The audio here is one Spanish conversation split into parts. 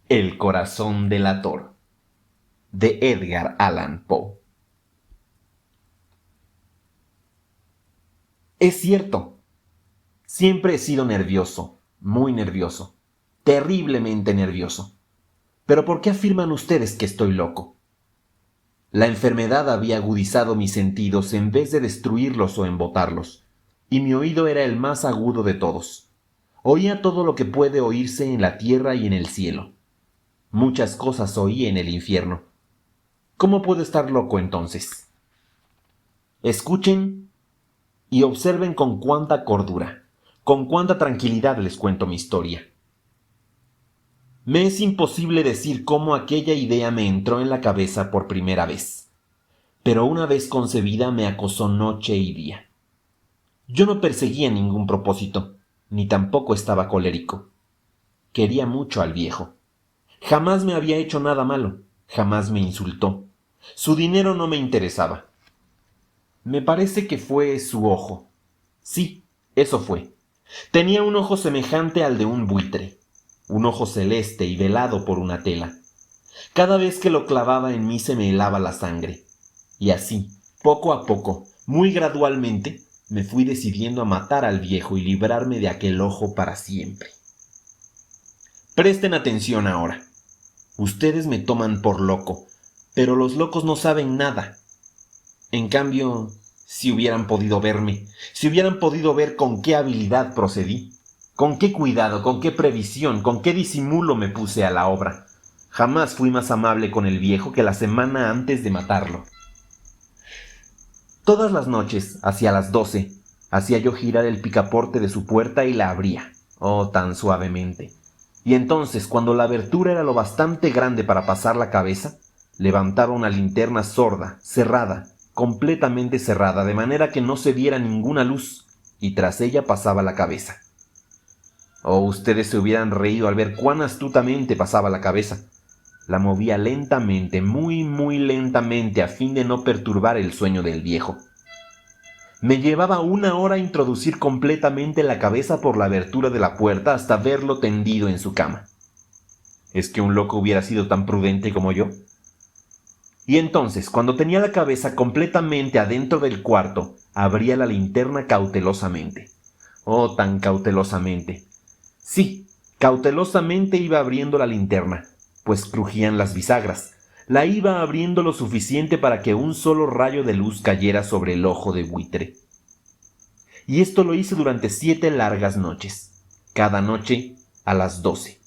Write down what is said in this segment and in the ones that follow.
El corazón delator, de Edgar Allan Poe. Es cierto, siempre he sido nervioso, muy nervioso, terriblemente nervioso. Pero ¿por qué afirman ustedes que estoy loco? La enfermedad había agudizado mis sentidos en vez de destruirlos o embotarlos, y mi oído era el más agudo de todos. Oía todo lo que puede oírse en la tierra y en el cielo. Muchas cosas oí en el infierno. ¿Cómo puedo estar loco entonces? Escuchen y observen con cuánta cordura, con cuánta tranquilidad les cuento mi historia. Me es imposible decir cómo aquella idea me entró en la cabeza por primera vez, pero una vez concebida me acosó noche y día. Yo no perseguía ningún propósito, ni tampoco estaba colérico. Quería mucho al viejo. Jamás me había hecho nada malo, jamás me insultó. Su dinero no me interesaba. Me parece que fue su ojo. Sí, eso fue. Tenía un ojo semejante al de un buitre, un ojo celeste y velado por una tela. Cada vez que lo clavaba en mí se me helaba la sangre. Y así, poco a poco, muy gradualmente, me fui decidiendo a matar al viejo y librarme de aquel ojo para siempre. Presten atención ahora. Ustedes me toman por loco, pero los locos no saben nada. En cambio, si hubieran podido verme, si hubieran podido ver con qué habilidad procedí, con qué cuidado, con qué previsión, con qué disimulo me puse a la obra. Jamás fui más amable con el viejo que la semana antes de matarlo. Todas las noches, hacia las 12, hacía yo girar el picaporte de su puerta y la abría, oh, tan suavemente. Y entonces, cuando la abertura era lo bastante grande para pasar la cabeza, levantaba una linterna sorda, cerrada, completamente cerrada, de manera que no se viera ninguna luz, y tras ella pasaba la cabeza. Oh, ustedes se hubieran reído al ver cuán astutamente pasaba la cabeza. La movía lentamente, muy, muy lentamente, a fin de no perturbar el sueño del viejo. Me llevaba 1 hora introducir completamente la cabeza por la abertura de la puerta hasta verlo tendido en su cama. ¿Es que un loco hubiera sido tan prudente como yo? Y entonces, cuando tenía la cabeza completamente adentro del cuarto, abría la linterna cautelosamente. Oh, tan cautelosamente. Sí, cautelosamente iba abriendo la linterna, pues crujían las bisagras. La iba abriendo lo suficiente para que un solo rayo de luz cayera sobre el ojo de buitre. Y esto lo hice durante 7 largas noches, cada noche a las 12.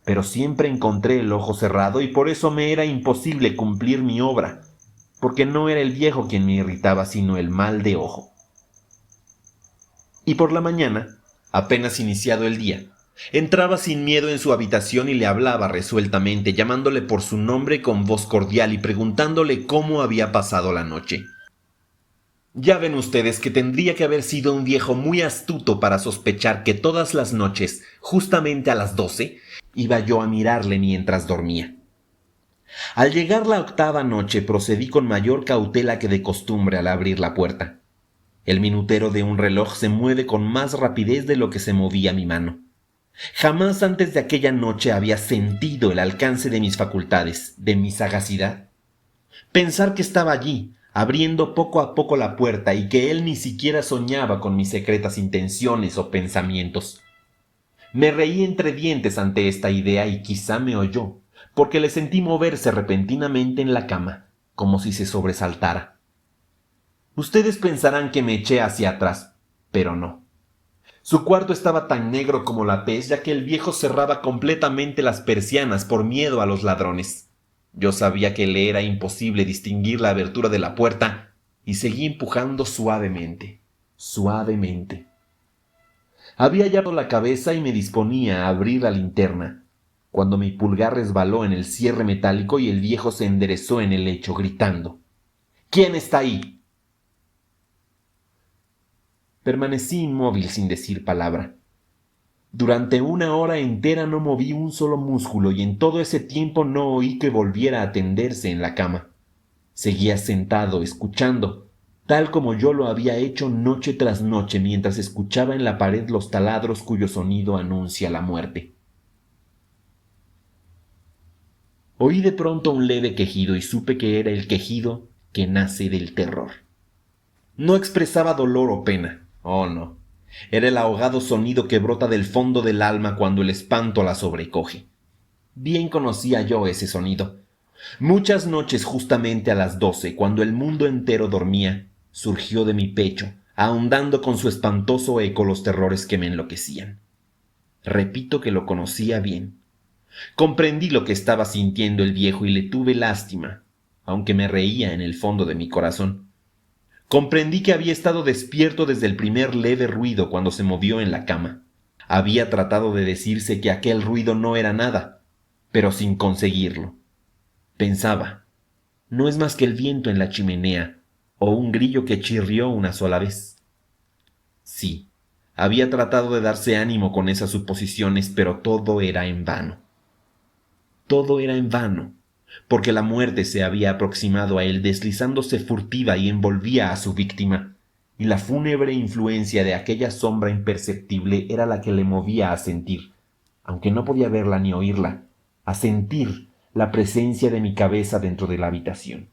Pero siempre encontré el ojo cerrado y por eso me era imposible cumplir mi obra, porque no era el viejo quien me irritaba, sino el mal de ojo. Y por la mañana, apenas iniciado el día, entraba sin miedo en su habitación y le hablaba resueltamente, llamándole por su nombre con voz cordial y preguntándole cómo había pasado la noche. Ya ven ustedes que tendría que haber sido un viejo muy astuto para sospechar que todas las noches, justamente a las 12, iba yo a mirarle mientras dormía. Al llegar la 8ª noche procedí con mayor cautela que de costumbre al abrir la puerta. El minutero de un reloj se mueve con más rapidez de lo que se movía mi mano. Jamás antes de aquella noche había sentido el alcance de mis facultades, de mi sagacidad. Pensar que estaba allí, abriendo poco a poco la puerta y que él ni siquiera soñaba con mis secretas intenciones o pensamientos. Me reí entre dientes ante esta idea y quizá me oyó, porque le sentí moverse repentinamente en la cama, como si se sobresaltara. Ustedes pensarán que me eché hacia atrás, pero no. Su cuarto estaba tan negro como la pez, ya que el viejo cerraba completamente las persianas por miedo a los ladrones. Yo sabía que le era imposible distinguir la abertura de la puerta y seguí empujando suavemente, suavemente. Había hallado la cabeza y me disponía a abrir la linterna, cuando mi pulgar resbaló en el cierre metálico y el viejo se enderezó en el lecho, gritando: «¿Quién está ahí?». Permanecí inmóvil sin decir palabra. Durante 1 hora entera no moví un solo músculo y en todo ese tiempo no oí que volviera a tenderse en la cama. Seguía sentado, escuchando, tal como yo lo había hecho noche tras noche mientras escuchaba en la pared los taladros cuyo sonido anuncia la muerte. Oí de pronto un leve quejido y supe que era el quejido que nace del terror. No expresaba dolor o pena, oh no. Era el ahogado sonido que brota del fondo del alma cuando el espanto la sobrecoge. Bien conocía yo ese sonido. Muchas noches justamente a las 12, cuando el mundo entero dormía, surgió de mi pecho, ahondando con su espantoso eco los terrores que me enloquecían. Repito que lo conocía bien. Comprendí lo que estaba sintiendo el viejo y le tuve lástima, aunque me reía en el fondo de mi corazón. Comprendí que había estado despierto desde el primer leve ruido cuando se movió en la cama. Había tratado de decirse que aquel ruido no era nada, pero sin conseguirlo. Pensaba, no es más que el viento en la chimenea o un grillo que chirrió una sola vez. Sí, había tratado de darse ánimo con esas suposiciones, pero todo era en vano. Todo era en vano, porque la muerte se había aproximado a él deslizándose furtiva y envolvía a su víctima, y la fúnebre influencia de aquella sombra imperceptible era la que le movía a sentir, aunque no podía verla ni oírla, a sentir la presencia de mi cabeza dentro de la habitación.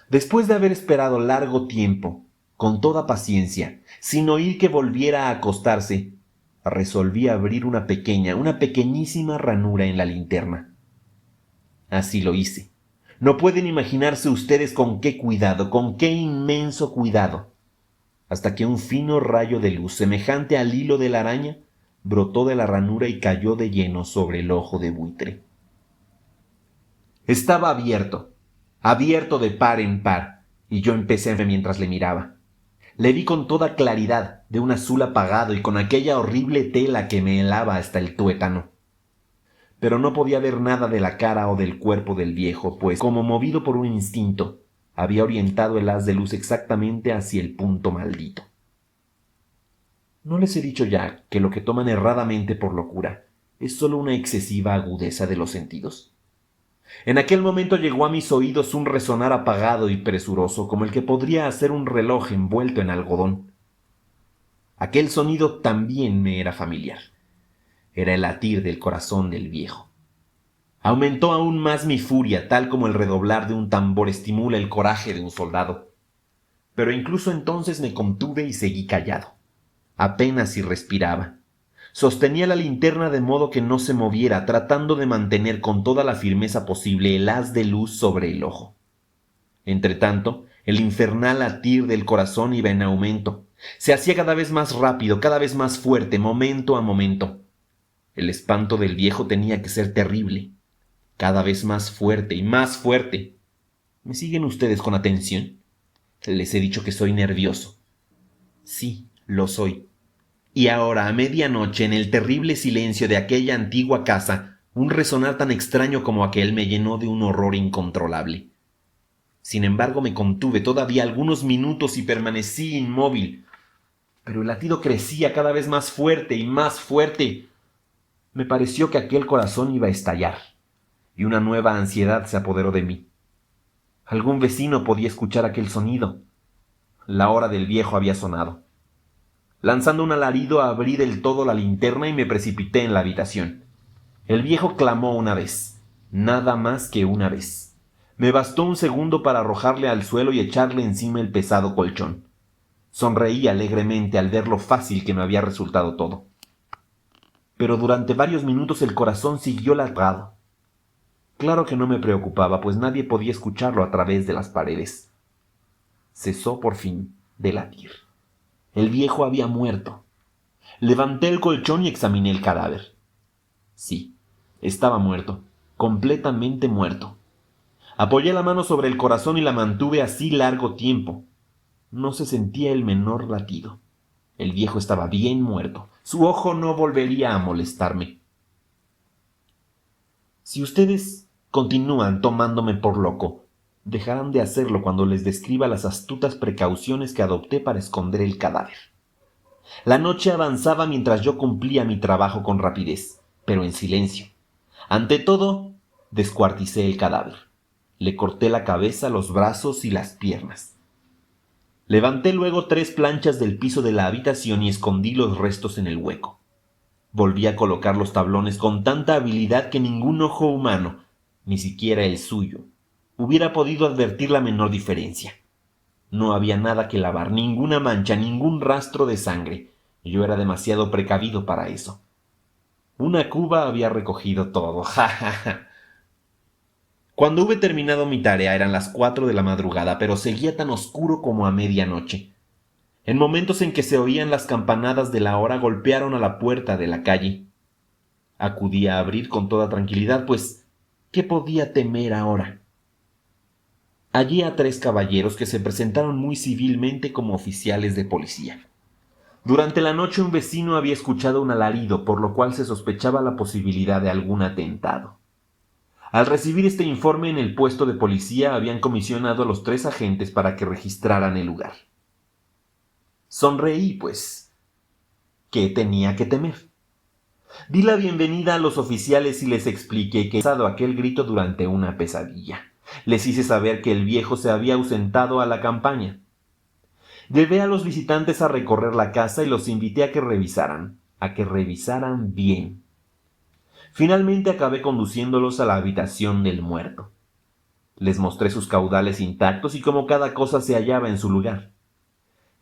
Después de haber esperado largo tiempo, con toda paciencia, sin oír que volviera a acostarse, resolví abrir una pequeñísima ranura en la linterna. Así lo hice. No pueden imaginarse ustedes con qué cuidado, con qué inmenso cuidado, hasta que un fino rayo de luz, semejante al hilo de la araña, brotó de la ranura y cayó de lleno sobre el ojo de buitre. Estaba abierto de par en par, y yo empecé a ver mientras le miraba. Le vi con toda claridad, de un azul apagado y con aquella horrible tela que me helaba hasta el tuétano. Pero no podía ver nada de la cara o del cuerpo del viejo, pues, como movido por un instinto, había orientado el haz de luz exactamente hacia el punto maldito. ¿No les he dicho ya que lo que toman erradamente por locura es sólo una excesiva agudeza de los sentidos? En aquel momento llegó a mis oídos un resonar apagado y presuroso, como el que podría hacer un reloj envuelto en algodón. Aquel sonido también me era familiar. Era el latir del corazón del viejo. Aumentó aún más mi furia, tal como el redoblar de un tambor estimula el coraje de un soldado. Pero incluso entonces me contuve y seguí callado. Apenas si respiraba. Sostenía la linterna de modo que no se moviera, tratando de mantener con toda la firmeza posible el haz de luz sobre el ojo. Entretanto, el infernal latir del corazón iba en aumento. Se hacía cada vez más rápido, cada vez más fuerte, momento a momento. El espanto del viejo tenía que ser terrible. Cada vez más fuerte y más fuerte. ¿Me siguen ustedes con atención? Les he dicho que soy nervioso. Sí, lo soy. Y ahora, a medianoche, en el terrible silencio de aquella antigua casa, un resonar tan extraño como aquel me llenó de un horror incontrolable. Sin embargo, me contuve todavía algunos minutos y permanecí inmóvil. Pero el latido crecía cada vez más fuerte y más fuerte. Me pareció que aquel corazón iba a estallar, y una nueva ansiedad se apoderó de mí. Algún vecino podía escuchar aquel sonido. La hora del viejo había sonado. Lanzando un alarido, abrí del todo la linterna y me precipité en la habitación. El viejo clamó una vez, nada más que una vez. Me bastó un segundo para arrojarle al suelo y echarle encima el pesado colchón. Sonreí alegremente al ver lo fácil que me había resultado todo. Pero durante varios minutos el corazón siguió latiendo. Claro que no me preocupaba, pues nadie podía escucharlo a través de las paredes. Cesó por fin de latir. El viejo había muerto. Levanté el colchón y examiné el cadáver. Sí, estaba muerto, completamente muerto. Apoyé la mano sobre el corazón y la mantuve así largo tiempo. No se sentía el menor latido. El viejo estaba bien muerto. Su ojo no volvería a molestarme. Si ustedes continúan tomándome por loco, dejarán de hacerlo cuando les describa las astutas precauciones que adopté para esconder el cadáver. La noche avanzaba mientras yo cumplía mi trabajo con rapidez, pero en silencio. Ante todo, descuarticé el cadáver. Le corté la cabeza, los brazos y las piernas. Levanté luego 3 planchas del piso de la habitación y escondí los restos en el hueco. Volví a colocar los tablones con tanta habilidad que ningún ojo humano, ni siquiera el suyo, hubiera podido advertir la menor diferencia. No había nada que lavar, ninguna mancha, ningún rastro de sangre. Yo era demasiado precavido para eso. Una cuba había recogido todo. ¡Ja, ja, ja! Cuando hube terminado mi tarea eran las 4 de la madrugada, pero seguía tan oscuro como a medianoche. En momentos en que se oían las campanadas de la hora golpearon a la puerta de la calle. Acudí a abrir con toda tranquilidad, pues ¿qué podía temer ahora? Hallé a 3 caballeros que se presentaron muy civilmente como oficiales de policía. Durante la noche un vecino había escuchado un alarido, por lo cual se sospechaba la posibilidad de algún atentado. Al recibir este informe en el puesto de policía habían comisionado a los 3 agentes para que registraran el lugar. Sonreí, pues. ¿Qué tenía que temer? Di la bienvenida a los oficiales y les expliqué que había pasado aquel grito durante una pesadilla. Les hice saber que el viejo se había ausentado a la campaña. Llevé a los visitantes a recorrer la casa y los invité a que revisaran bien. Finalmente acabé conduciéndolos a la habitación del muerto. Les mostré sus caudales intactos y cómo cada cosa se hallaba en su lugar.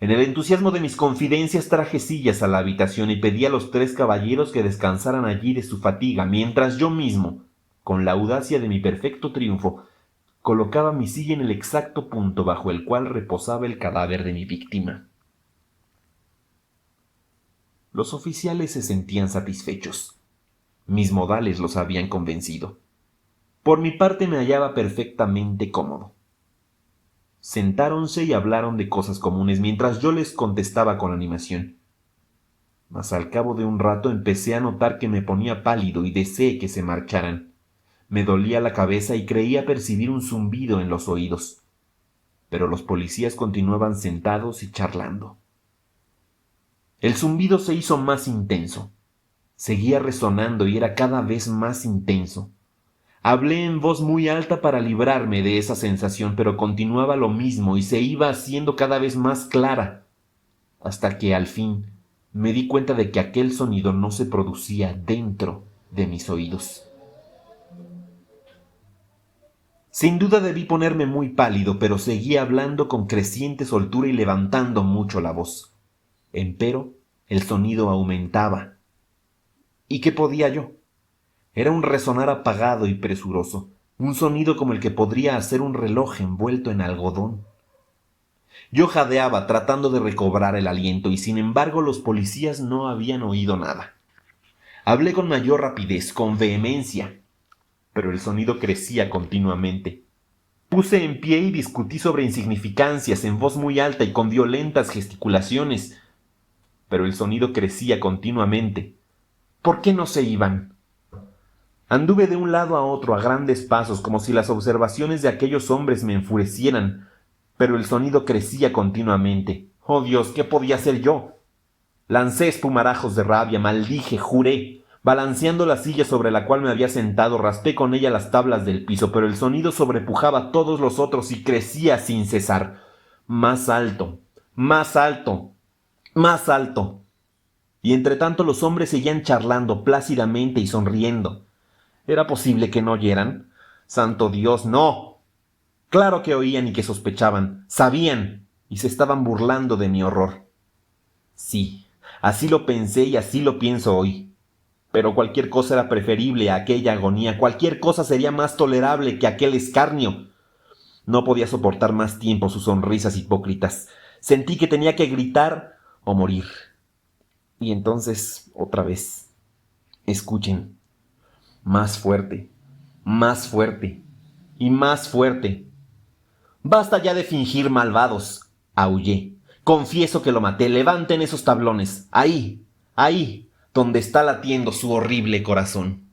En el entusiasmo de mis confidencias traje sillas a la habitación y pedí a los 3 caballeros que descansaran allí de su fatiga, mientras yo mismo, con la audacia de mi perfecto triunfo, colocaba mi silla en el exacto punto bajo el cual reposaba el cadáver de mi víctima. Los oficiales se sentían satisfechos. Mis modales los habían convencido. Por mi parte me hallaba perfectamente cómodo. Sentáronse y hablaron de cosas comunes mientras yo les contestaba con animación. Mas al cabo de un rato empecé a notar que me ponía pálido y deseé que se marcharan. Me dolía la cabeza y creía percibir un zumbido en los oídos. Pero los policías continuaban sentados y charlando. El zumbido se hizo más intenso. Seguía resonando y era cada vez más intenso. Hablé en voz muy alta para librarme de esa sensación, pero continuaba lo mismo y se iba haciendo cada vez más clara, hasta que al fin me di cuenta de que aquel sonido no se producía dentro de mis oídos. Sin duda debí ponerme muy pálido, pero seguía hablando con creciente soltura y levantando mucho la voz. Empero, el sonido aumentaba. ¿Y qué podía yo? Era un resonar apagado y presuroso, un sonido como el que podría hacer un reloj envuelto en algodón. Yo jadeaba tratando de recobrar el aliento y sin embargo los policías no habían oído nada. Hablé con mayor rapidez, con vehemencia, pero el sonido crecía continuamente. Puse en pie y discutí sobre insignificancias en voz muy alta y con violentas gesticulaciones, pero el sonido crecía continuamente. ¿Por qué no se iban? Anduve de un lado a otro a grandes pasos, como si las observaciones de aquellos hombres me enfurecieran, pero el sonido crecía continuamente. ¡Oh Dios! ¿Qué podía hacer yo? Lancé espumarajos de rabia, maldije, juré. Balanceando la silla sobre la cual me había sentado, raspé con ella las tablas del piso, pero el sonido sobrepujaba a todos los otros y crecía sin cesar. Más alto, más alto, más alto. Y entre tanto los hombres seguían charlando plácidamente y sonriendo. ¿Era posible que no oyeran? ¡Santo Dios, no! Claro que oían y que sospechaban, sabían, y se estaban burlando de mi horror. Sí, así lo pensé y así lo pienso hoy. Pero cualquier cosa era preferible a aquella agonía, cualquier cosa sería más tolerable que aquel escarnio. No podía soportar más tiempo sus sonrisas hipócritas. Sentí que tenía que gritar o morir. Y entonces, otra vez, escuchen. Más fuerte y más fuerte. Basta ya de fingir, malvados, aullé. Confieso que lo maté. Levanten esos tablones. Ahí, donde está latiendo su horrible corazón.